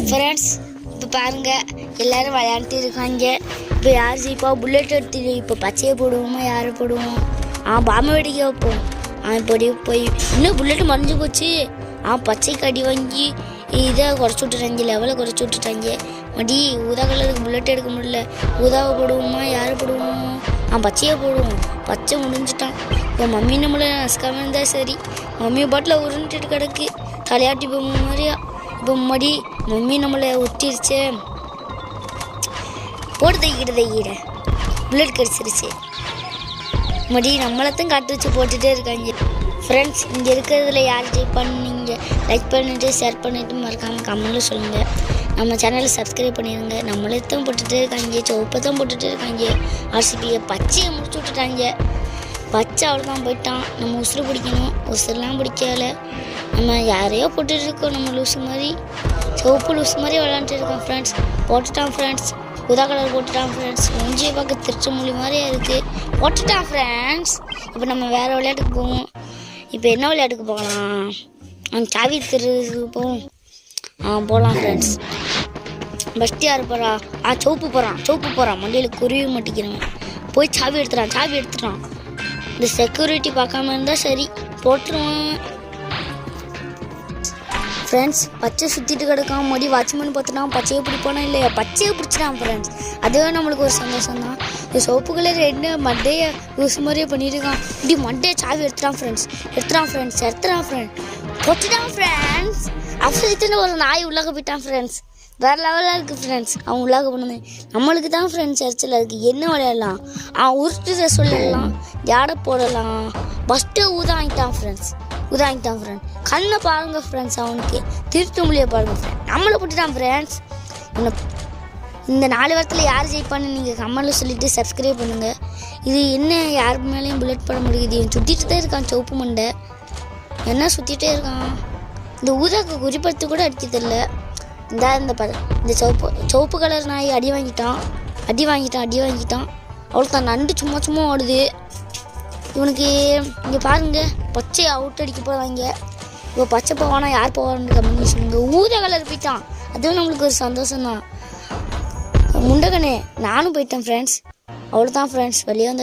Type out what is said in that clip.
Friends இப்போ பாருங்க எல்லாரும் விளையாண்டுட்டு இருக்காங்க. இப்போ யார் ஜெயிப்பா? புல்லட் எடுத்து இப்போ பச்சையை போடுவோமா யாரை போடுவோம்? பாம்பை வெடிக்க வைப்போம். இப்போ போய் இன்னும் புல்லட்டு மறைஞ்சு போச்சு. பச்சைக்கு அடி வாங்கி இதை குறைச்சி விட்டுட்டாங்க, லெவலை குறைச்சி விட்டுட்டாங்க. மடி ஊதா கலருக்கு புல்லட் எடுக்க முடியல. ஊதாவை போடுவோமா யாரை போடுவோம்? பச்சையை போடுவோம். பச்சை முடிஞ்சிட்டான். இப்போ மம்மி நம்மளை நசுக்காம இருந்தால் சரி. மம்மி பாட்டில் உருண்டுட்டு கிடக்கு தலையாட்டி பொம்மை மாதிரியா. இப்போ மடி மம்மி நம்மளை ஒத்திருச்சு. போட்டு தைக்கிட புல்லட் கடிச்சிருச்சு. மடி நம்மளைத்தான் காட்டு வச்சு போட்டுகிட்டே இருக்காங்க. ஃப்ரெண்ட்ஸ் இங்கே இருக்கிறதுல யார் ஜெயிப்பான்னு நீங்கள் லைக் பண்ணிவிட்டு ஷேர் பண்ணிவிட்டு மறக்காமல் கமெண்ட்டில் சொல்லுங்கள். நம்ம சேனலை சப்ஸ்கிரைப் பண்ணிடுங்க. நம்மளைத்தான் போட்டுகிட்டே இருக்காங்க. சோப்பை தான் போட்டுகிட்டே இருக்காங்க. ஆர்சிபியை பச்சையை முடிச்சு விட்டுட்டாங்க. பச்சை அவ்வளோதான் போயிட்டான். நம்ம உசுறு பிடிக்கணும். உசுரெலாம் பிடிக்கல. நம்ம யாரையோ போட்டுட்டு இருக்கோம். நம்ம லூஸு மாதிரி சோப்பு லூஸ் மாதிரி விளாண்டுட்டு இருக்கோம். ஃப்ரெண்ட்ஸ் போட்டுட்டான். ஃப்ரெண்ட்ஸ் ஊதா கலர் போட்டுட்டான். ஃப்ரெண்ட்ஸ் மூஞ்சியை பார்க்க திருச்சமொழி மாதிரியே இருக்குது. போட்டுட்டான். ஃப்ரெண்ட்ஸ் இப்போ நம்ம வேறு விளையாட்டுக்கு போவோம். இப்போ என்ன விளையாட்டுக்கு போகலாம்? சாவி திருக்கு போவோம். போகலாம் ஃப்ரெண்ட்ஸ். ஃபஸ்ட்டு யார் போகிறா? சோப்பு போகிறான். மண்டியில் குருவி மாட்டிக்கிறவன் போய் சாவி எடுத்துட்டான். இந்த செக்யூரிட்டி பார்க்காம இருந்தால் சரி, போட்டுருவான். ஃப்ரெண்ட்ஸ் பச்சை சுற்றிட்டு கிடக்கான். மறுபடி வாட்ச்மேன் பார்த்துட்டான். பச்சையை பிடிப்பானா இல்லையா? பச்சையை பிடிச்சிட்டான். ஃப்ரெண்ட்ஸ் அதுவே நம்மளுக்கு ஒரு சந்தோஷம் தான். இந்த சோப்பு கலர் என்ன மண்டையை யூஸ் மாதிரியே பண்ணிட்டுருக்கான். இப்படி மண்டையை சாவி எடுத்துட்டான். ஃப்ரெண்ட்ஸ் போட்டுட்டான். ஃப்ரெண்ட்ஸ் அப்புறம் ஒரு நாய் உள்ளாக போயிட்டான். ஃப்ரெண்ட்ஸ் வேறு லெவலாக இருக்குது. ஃப்ரெண்ட்ஸ் அவன் உள்ளாக போனது நம்மளுக்கு தான். ஃப்ரெண்ட்ஸ் சர்ச்சில் இருக்குது. என்ன விளையாடலாம்? உருட்டு சொல்லலாம், ஜாடை போடலாம். ஃபஸ்ட்டு ஊதா வாங்கிட்டான். ஃப்ரெண்ட்ஸ் கண்ணை பாருங்க. ஃப்ரெண்ட்ஸ் அவனுக்கு திருட்டு மொழியை பாருங்க. ஃப்ரெண்ட்ஸ் நம்மளை போட்டுட்டான். ஃப்ரெண்ட்ஸ் இந்த 4 வாரத்தில் யார் ஜெயிப்பான்னு நீங்கள் கமெண்ட்டில் சொல்லிவிட்டு சப்ஸ்கிரைப் பண்ணுங்கள். இது என்ன யார் மேலேயும் புல்லட் பட முடியுது? இவன் சுற்றிட்டு தான் இருக்கான். சோப்பு மண்டை என்ன சுற்றிட்டே இருக்கான். இந்த ஊதாக்கு குறிப்படுத்து கூட அடிக்க தெரியல. இந்த சோப்பு கலர் நாய் அடி வாங்கிட்டான். அவ்வளோதான். நண்டு சும்மா ஓடுது. இவனுக்கு இங்கே பாருங்க பச்சை அவுட் அடிக்க போகிறாங்க. இப்போ பச்சை போவானா யார் போவான்னு கம்மி சொல்லுங்க. ஊதா கலர் போயிட்டான். அதுவும் நம்மளுக்கு ஒரு சந்தோஷம் தான். முண்டகனே நானும் போயிட்டேன். ஃப்ரெண்ட்ஸ் அவ்வளோதான். ஃப்ரெண்ட்ஸ் வெளியே வந்தாச்சு.